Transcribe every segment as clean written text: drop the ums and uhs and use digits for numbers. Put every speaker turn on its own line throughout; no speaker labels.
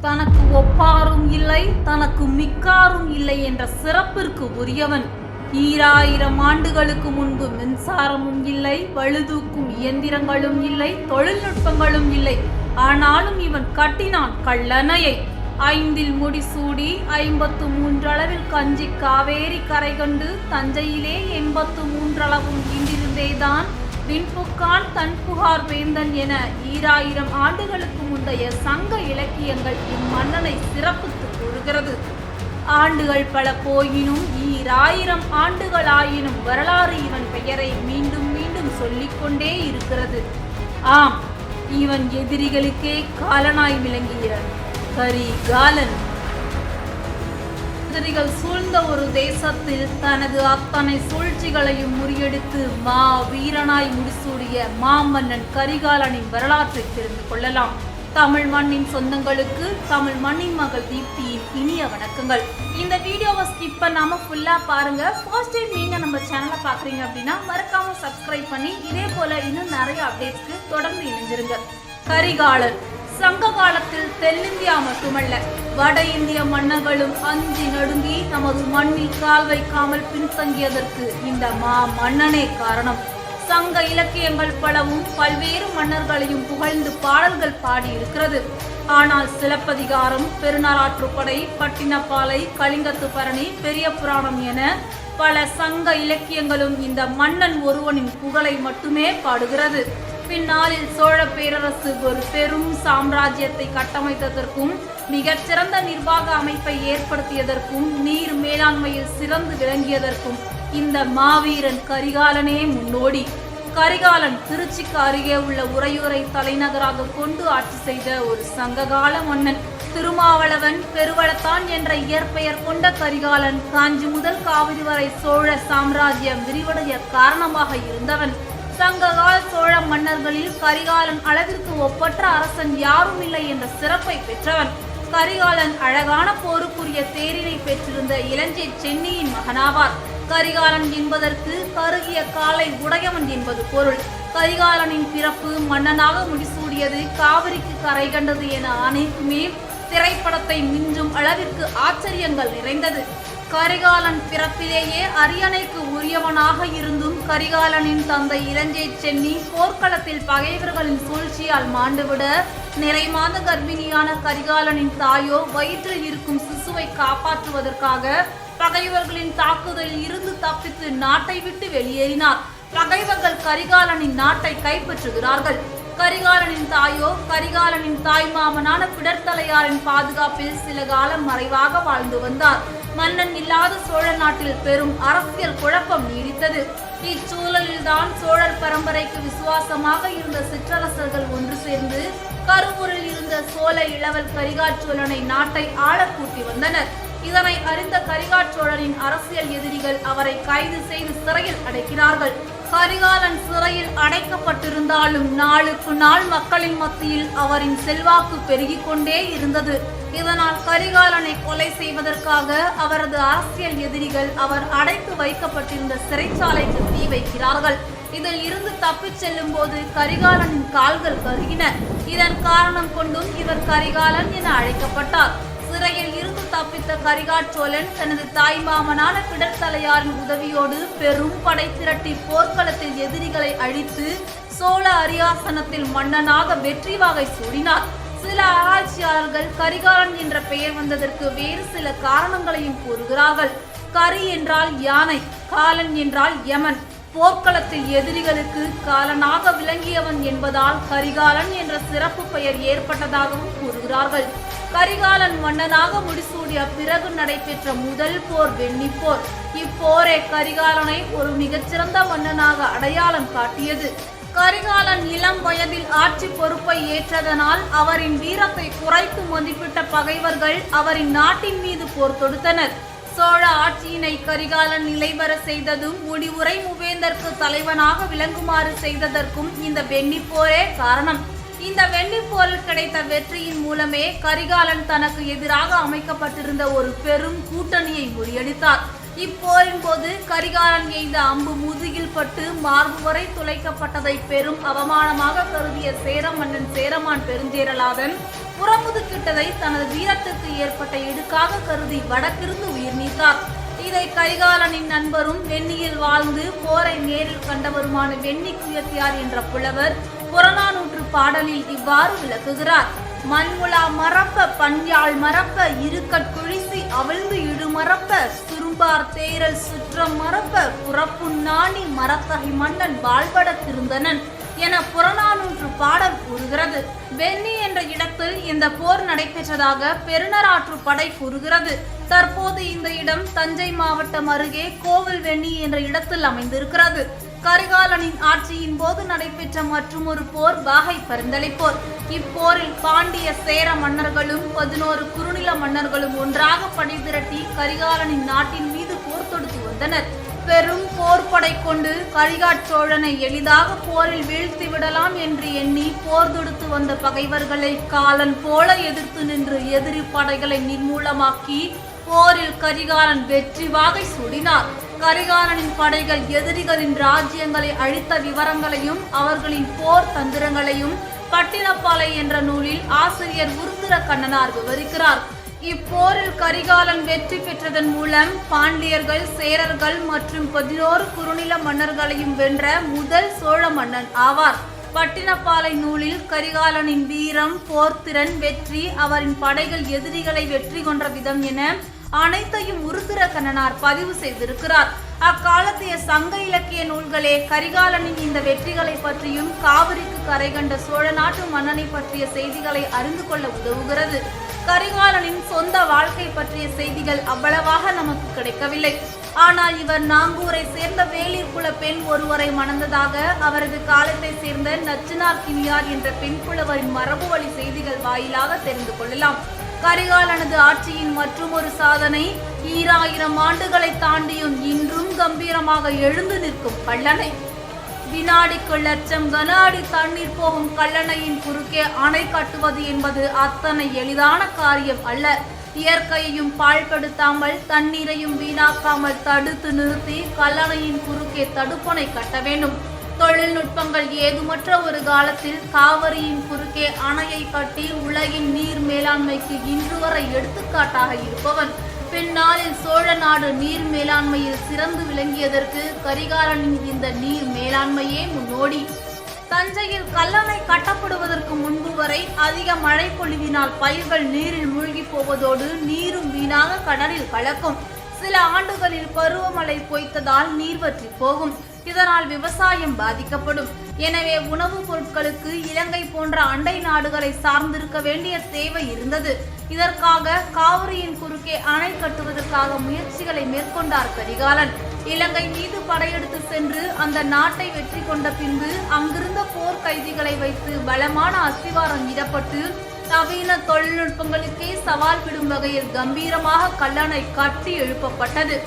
தனக்கு ஒப்பாரும் இல்லை, தனக்கு மிக்காரும் இல்லை என்ற சிறப்பிற்கு உரியவன். 2000 ஆண்டுகளுக்கு முன்பு மின்சாரமும் இல்லை, பழுதூக்கும் இயந்திரங்களும் இல்லை, தொழில்நுட்பங்களும் இல்லை. ஆனாலும் இவன் கட்டினான் கல்லணையை. 5 முடிசூடி 53 அளவில் கஞ்சி காவேரி கரை கண்டு தஞ்சையிலே 83 அளவும் இன்றிருந்தேதான் விண்புக்கான் தன்புகார் வேந்தன் என 2000 ஆண்டுகளுக்கு முந்தைய சங்க இலக்கியங்கள் இம்மன்னனை சிறப்பித்து கூறுகிறது. ஆண்டுகள் பல போயினும் 2000 ஆண்டுகளாயினும் வரலாறு இவன் பெயரை மீண்டும் மீண்டும் சொல்லிக்கொண்டே இருக்கிறது. ஆம், இவன் எதிரிகளுக்கே காலனாய் விளங்கிய கரிகாலன். எதிரிகள் சூழ்ந்த ஒரு தேசத்தில் தனது அத்தனை சூழ்ச்சிகளையும் முறியடித்து மா வீரனாய் முடிசூடிய மாமன்னன் கரிகாலனின் வரலாற்றை தெரிந்து கொள்ளலாம். தமிழ் மண்ணின் சொந்தங்களுக்கு தமிழ் மண்ணின் மகள் தீப்தியின் இனிய வணக்கங்கள். இந்த வீடியோவை ஸ்கிப் பண்ணாம ஃபுல்லா பாருங்க. ஃபர்ஸ்ட் டைம் நீங்க நம்ம சேனலை பாக்குறீங்க அப்படின்னா மறக்காம சப்ஸ்கிரைப் பண்ணி இதே போல இன்னும் நிறைய அப்டேட்ஸ்க்கு தொடர்ந்து இணைஞ்சிருங்க. கரிகாலன் சங்க காலத்தில் தென்னிந்தியா மட்டுமல்ல, வட இந்திய மன்னர்களும் அஞ்சி நடுங்கி நமது மண்ணில் கால் வைக்காமல் பின்தங்கியதற்கு இந்த மன்னனே காரணம். சங்க இலக்கியங்கள் பலவும் பல்வேறு மன்னர்களையும் புகழ்ந்து பாடல்கள் பாடியிருக்கிறது. ஆனால் சிலப்பதிகாரம், பெருநராற்றுப்படை, பட்டினப்பாலை, கலிங்கத்து பரணி, பெரிய புராணம் என பல சங்க இலக்கியங்களும் இந்த மன்னன் ஒருவனின் புகழை மட்டுமே பாடுகிறது. பின்னாளில் சோழ பேரரசு ஒரு பெரும் சாம்ராஜ்யத்தை கட்டமைத்ததற்கும் மிகச்சிறந்த நிர்வாக அமைப்பை ஏற்படுத்தியதற்கும் நீர் மேலாண்மையில் சிறந்து விளங்கியதற்கும் இந்த மாவீரன் கரிகாலனே முன்னோடி. கரிகாலன் திருச்சிக்கு அருகே உள்ள உறையூரை தலைநகராக கொண்டு ஆட்சி செய்த ஒரு சங்ககால மன்னன். திருமாவளவன் பெருவளத்தான் என்ற இயற்பெயர் கொண்ட கரிகாலன் காஞ்சி முதல் காவிரி வரை சோழ சாம்ராஜ்யம் விரிவடைய காரணமாக இருந்தவன். சங்ககால சோழ மன்னர்களில் கரிகாலன் அளவிற்கு ஒப்பற்ற அரசன் யாரும் இல்லை என்ற சிறப்பை பெற்றவன். கரிகாலன் அழகான போருக்குரிய தேரினை பெற்றிருந்த இளஞ்சை சென்னியின் மகனாவார். கரிகாலன் என்பதற்கு கருகிய காலை உடையவன் என்பது பொருள். கரிகாலனின் பிறப்பு மன்னனாக முடிசூடியது காவிரிக்கு கரை கண்டது என அனைத்துமே திரைப்படத்தை மிஞ்சும் அளவிற்கு ஆச்சரியங்கள் நிறைந்தது. கரிகாலன் பிறப்பிலேயே அரியணைக்கு உரியவனாக இருந்தும் கரிகாலனின் தந்தை இளஞ்சை சென்னி போர்க்களத்தில் பகைவர்களின் சூழ்ச்சியால் மாண்டுவிட நிறைமாத கர்ப்பிணியான கரிகாலனின் தாயோ வயிற்றில் இருக்கும் சிசுவை காப்பாற்றுவதற்காக பகைவர்களின் தாக்குதலில் இருந்து தப்பித்து நாட்டை விட்டு வெளியேறினார். பகைவர்கள் கரிகாலனின் நாட்டை கைப்பற்றுகிறார்கள். கரிகாலனின் தாயோ கரிகாலனின் தாய் மாமனான பிடர்த்தலையாரின் பாதுகாப்பில் சில காலம் மறைவாக வாழ்ந்து வந்தார். மன்னன் இல்லாத சோழ நாட்டில் பெரும் அரசியல் குழப்பம் நீடித்தது. இச்சூழலில்தான் சோழர் பரம்பரைக்கு விசுவாசமாக இருந்த சிற்றரசர்கள் ஒன்று சேர்ந்து கருவூரில் இருந்த சோழ இளவல் கரிகாச்சோழனை நாட்டை ஆளக்கூட்டி வந்தனர். இதனை அறிந்த கரிகாச்சோழனின் அரசியல் எதிரிகள் அவரை கைது செய்து சிறையில் அடைக்கிறார்கள். கரிகாலன் சிறையில் அடைக்கப்பட்டிருந்தாலும் நாளுக்கு நாள் மக்களின் மத்தியில் அவரின் செல்வாக்கு பெருகிக் கொண்டே இருந்தது. இதனால் கரிகாலனை கொலை செய்வதற்காக அவரது அரசியல் எதிரிகள் அவர் அடைத்து வைக்கப்பட்டிருந்த சிறைச்சாலைக்கு தீ வைக்கிறார்கள். இதில் இருந்து தப்பிச் செல்லும் போது கரிகாலனின் கால்கள் கருகின. இதன் காரணம் கொண்டும் இவர் கரிகாலன் என அழைக்கப்பட்டார். சிறையில் இருந்து தப்பித்த கரிகாச்சோழன் தனது தாய் மாமனான பிடர்த்தலையாரின் உதவியோடு பெரும் படை திரட்டி போர்க்களத்தில் எதிரிகளை அழித்து சோழ அரியாசனத்தில் மன்னனாக வெற்றி வாகை சூடினார். சில ஆராய்ச்சியாளர்கள் கரிகாலன் என்ற பெயர் வந்ததற்கு வேறு சில காரணங்களையும் கூறுகிறார்கள். கரி என்றால் யானை, காலன் என்றால் யமன். போர்க்களத்தில் எதிரிகளுக்கு காலனாக விளங்கியவன் என்பதால் கரிகாலன் என்ற சிறப்பு பெயர் ஏற்பட்டதாகவும் கூறுகிறார்கள். கரிகாலன் மன்னனாக முடிசூடிய பிறகு நடைபெற்ற முதல் போர் வெண்ணிப்போர். இப்போரே கரிகாலனை ஒரு மிகச்சிறந்த மன்னனாக அடையாளம் காட்டியது. கரிகாலன் இளம் வயதில் ஆட்சி பொறுப்பை ஏற்றதனால் அவரின் வீரத்தை குறைத்து மதிப்பிட்ட பகைவர்கள் அவரின் நாட்டின் மீது போர் தொடுத்தனர். சோழ ஆட்சியினை கரிகாலன் நிலைவர செய்ததும் முடிவுரை மூவேந்தருக்கு தலைவனாக விளங்குமாறு செய்ததற்கும் இந்த வெண்ணிப்போரே காரணம். இந்த வெண்ணிப்போரில் கிடைத்த வெற்றியின் மூலமே கரிகாலன் தனக்கு எதிராக அமைக்கப்பட்டிருந்த ஒரு பெரும் கூட்டணியை முறியடித்தார். இப்போரின் போது கரிகாலன் எய்த அம்பு முதுகில் பட்டு மார்பு வரை துளைக்கப்பட்டதை பெரும் அவமானமாக கருதிய சேர மன்னன் சேரமான் பெருஞ்சேரலாதன் புறமுதுக்கிட்டதை தனது வீரத்திற்கு ஏற்பட்ட இடுக்காக கருதி வடக்கிருந்து உயிர் நீத்தார். இதை கரிகாலனின் நண்பரும் வெண்ணியில் வாழ்ந்து போரை நேரில் கண்டவருமான வெண்ணி குயத்தியார் என்ற புலவர் புறநானூற்று பாடலில் இவ்வாறு விளக்குகிறார். மண்முலா மரப்ப பண்யாள் மரப்ப இருக்கட்குழிசி அவிழ்ந்து இடுமரப்ப சுரும்பார் தேரல் சுற்றம் மரப்ப புறப்புண் நாணி மரத்தகை மன்னன் வாழ்பட திருந்தனன் என புறநானூற்று பாடல் கூறுகிறது. வெண்ணி என்ற இடத்தில் இந்த போர் நடைபெற்றதாக பெருநராற்று படை கூறுகிறது. தற்போது இந்த இடம் தஞ்சை மாவட்டம் அருகே கோவில் வெண்ணி என்ற இடத்தில் அமைந்திருக்கிறது. கரிகாலனின் ஆட்சியின் போது நடைபெற்ற மற்றொரு போர் வாகை பருந்தலை போர். இப்போரில் பாண்டிய சேர மன்னர்களும் 11 குறுநில மன்னர்களும் ஒன்றாக படை திரட்டி கரிகாலனின் நாட்டின் மீது போர் தொடுத்து வந்தனர். பெரும் போர்படை கொண்டு கரிகாச்சோழனை எளிதாக போரில் வீழ்த்தி விடலாம் என்று எண்ணி போர் தொடுத்து வந்த பகைவர்களை காலன் போல எதிர்த்து நின்று எதிரி படைகளை நிர்மூலமாக்கி போரில் கரிகாலன் வெற்றி வாகை சூடினார். கரிகாலனின் படைகள் எதிரிகளின் ராஜ்யங்களை அழித்த விவரங்களையும் அவர்களின் போர் தந்திரங்களையும் பட்டினப்பாலை என்ற நூலில் ஆசிரியர் உருத்திர கண்ணனார் விவரிக்கிறார். இப்போரில் கரிகாலன் வெற்றி பெற்றதன் மூலம் பாண்டியர்கள், சேரர்கள் மற்றும் 11 குறுநில மன்னர்களையும் வென்ற முதல் சோழ மன்னன் ஆவார். பட்டினப்பாலை நூலில் கரிகாலனின் வீரம், போர்த்திறன், வெற்றி, அவரின் படைகள் எதிரிகளை வெற்றி கொன்ற விதம் என அனைத்தையும் உருத்திர கண்ணனார் பதிவு செய்திருக்கிறார். அக்காலத்திய சங்க இலக்கிய நூல்களே கரிகாலனின் இந்த வெற்றிகளை பற்றியும் காவிரிக்கு கரை கண்ட சோழ நாட்டு மன்னனை பற்றிய செய்திகளை அறிந்து கொள்ள உதவுகிறது. கரிகாலனின் சொந்த வாழ்க்கை பற்றிய செய்திகள் அவ்வளவாக நமக்கு கிடைக்கவில்லை. ஆனால் இவர் நாங்கூரை சேர்ந்த வேளிர் குல பெண் ஒருவரை மணந்ததாக அவரது காலத்தை சேர்ந்த நச்சினார்கினியார் என்ற பெண் புலவரின் மரபு வழி செய்திகள் வாயிலாக தெரிந்து கொள்ளலாம். கரிகாலனது ஆட்சியின் மற்றொரு சாதனை 2000 ஆண்டுகளை தாண்டியும் இன்றும் கம்பீரமாக எழுந்து நிற்கும் கல்லணை. வினாடிக்கு லட்சம் கன அடி தண்ணீர் போகும் கல்லணையின் குறுக்கே அணை கட்டுவது என்பது அத்தனை எளிதான காரியம் அல்ல. இயற்கையையும் பாழ்படுத்தாமல் தண்ணீரையும் வீணாக்காமல் தடுத்து நிறுத்தி கல்லணையின் குறுக்கே தடுப்பணை கட்ட வேண்டும். தொழில்நுட்பங்கள் ஏதுமற்ற ஒரு காலத்தில் காவிரியின் குறுக்கே அணையை கட்டி உலகின் நீர் மேலாண்மைக்கு இன்று வரை எடுத்துக்காட்டாக இருப்பவன். பின்னாளில் சோழ நாடு நீர் மேலாண்மையில் சிறந்து விளங்கியதற்கு கரிகாலனின் இந்த நீர் மேலாண்மையே முன்னோடி. தஞ்சையில் கல்லணை கட்டப்படுவதற்கு முன்பு வரை அதிக மழை பொழிவினால் பயிர்கள் நீரில் மூழ்கி போவதோடு நீரும் வீணாக கடலில் கலக்கும். சில ஆண்டுகளில் பருவமழை பொய்த்ததால் நீர் வற்றி போகும். இதனால் விவசாயம் பாதிக்கப்படும். எனவே உணவுப் பொருட்களுக்கு இலங்கை போன்ற அண்டை நாடுகளை சார்ந்திருக்க வேண்டிய தேவை இருந்தது. இதற்காக காவிரியின் குறுக்கே அணை கட்டுவதற்காக முயற்சிகளை மேற்கொண்டார் கரிகாலன். இலங்கை மீது படையெடுத்து சென்று அந்த நாட்டை வெற்றி கொண்ட பின்பு அங்கிருந்த போர் கைதிகளை வைத்து பலமான அஸ்திவாரம் இடப்பட்டு நவீன தொழில்நுட்பங்களுக்கே சவால் விடும் வகையில் கம்பீரமாக கல்லணை கட்டி எழுப்பப்பட்டது.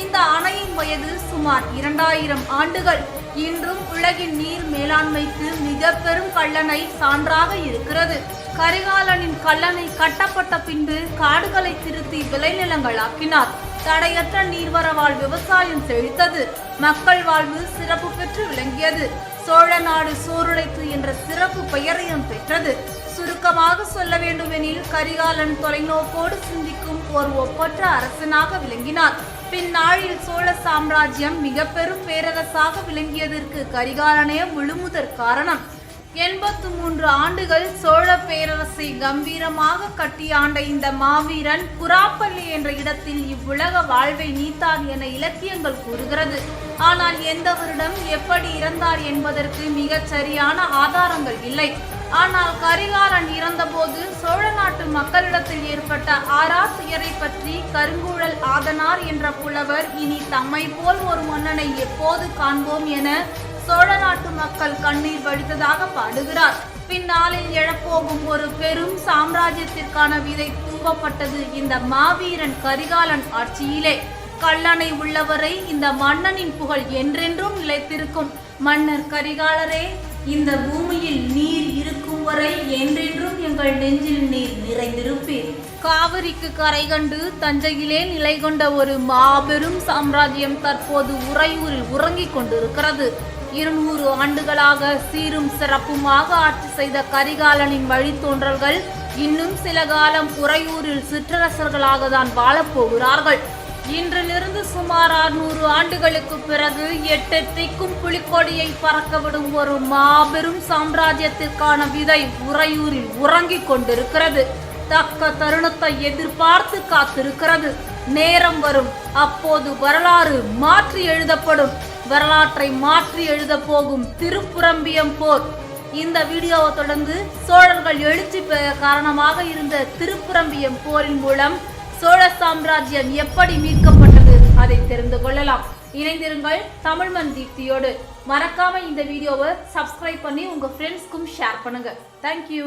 இந்த அணையின் வயது சுமார் 2000 ஆண்டுகள். இன்றும் உலகின் நீர் மேலாண்மைக்கு மிக பெரும் கல்லணை சான்றாக இருக்கிறது. கரிகாலனின் கல்லணை கட்டப்பட்ட பின்பு காடுகளை திருத்தி விளைநிலங்களாக்கினார். தடையற்ற நீர்வரவால் விவசாயம் செழித்தது. மக்கள் வாழ்வு சிறப்பு பெற்று விளங்கியது. சோழ நாடு சோறுடைத்து என்ற சிறப்பு பெயரையும் பெற்றது. சுருக்கமாக சொல்ல வேண்டுமெனில் கரிகாலன் தொலைநோக்கோடு சிந்திக்கும் ஒரு ஒப்பற்ற அரசனாக விளங்கினார். பின்னாளில் சோழ சாம்ராஜ்யம் மிக பெரும் பேரரசாக விளங்கியதற்கு கரிகாலனே முழுமுதற் காரணம். 83 ஆண்டுகள் சோழ பேரரசை கம்பீரமாக கட்டியாண்ட இந்த மாவீரன் குராப்பள்ளி என்ற இடத்தில் இவ்வுலக வாழ்வை நீத்தார் என இலக்கியங்கள் கூறுகிறது. ஆனால் எந்த வருடம் எப்படி இறந்தார் என்பதற்கு மிகச் சரியான ஆதாரங்கள் இல்லை. ஆனால் கரிகாலன் இறந்தபோது சோழ நாட்டு மக்களிடத்தில் ஏற்பட்ட ஆராத்துயரை பற்றி கருங்கூழல் ஆதனார் என்ற புலவர் இனி தம்மை போல் ஒரு மன்னனை எப்போது காண்போம் என சோழ நாட்டு மக்கள் கண்ணீர் வடித்ததாக பாடுகிறார். பின்னாளில் எழப்போகும் ஒரு பெரும் சாம்ராஜ்யத்திற்கான விதை தூவப்பட்டது இந்த மாவீரன் கரிகாலன் ஆட்சியிலே. கல்லணை உள்ளவரை இந்த மன்னனின் புகழ் என்றென்றும் நிலைத்திருக்கும். மன்னர் கரிகாலரே, இந்த பூமியில் நீர் இருக்கும் வரை என்றென்றும் எங்கள் நெஞ்சில் நீர் நிறைந்திருப்பீர். காவிரிக்கு கரை கண்டு தஞ்சையிலே நிலை கொண்ட ஒரு மாபெரும் சாம்ராஜ்யம் தற்போது உறையூரில் உறங்கிக் கொண்டிருக்கிறது. 200 ஆண்டுகளாக சீரும் சிறப்புமாக ஆட்சி செய்த கரிகாலனின் வழித்தோன்றல்கள் இன்னும் சில காலம் உறையூரில் சிற்றரசர்களாக தான் வாழப்போகிறார்கள். இன்றிலிருந்து சுமார் 600 ஆண்டுகளுக்கு பிறகு 8 திக்கும் புலிக்கொடியை பறக்கவிடும் ஒரு மாபெரும் சாம்ராஜ்யத்திற்கான விதை உறையூரில் உறங்கிக் கொண்டிருக்கிறது. தக்க தருணத்தை எதிர்பார்த்து காத்திருக்கிறது. நேரம் வரும், அப்போது வரலாறு மாற்றி எழுதப்படும். வரலாற்றை மாற்றி எழுத போகும் திருப்புரம்பியம் போர். இந்த வீடியோவை தொடர்ந்து சோழர்கள் எழுச்சி பெற காரணமாக இருந்த திருப்புரம்பியம் போரின் மூலம் சோழ சாம்ராஜ்யம் எப்படி மீட்கப்பட்டது அதை தெரிந்து கொள்ளலாம். இணைந்திருங்கள் தமிழ் மண் தீப்தியோடு. மறக்காம இந்த வீடியோவை சப்ஸ்கிரைப் பண்ணி உங்க ஃப்ரெண்ட்ஸ்க்கும் ஷேர் பண்ணுங்க. தேங்க்யூ.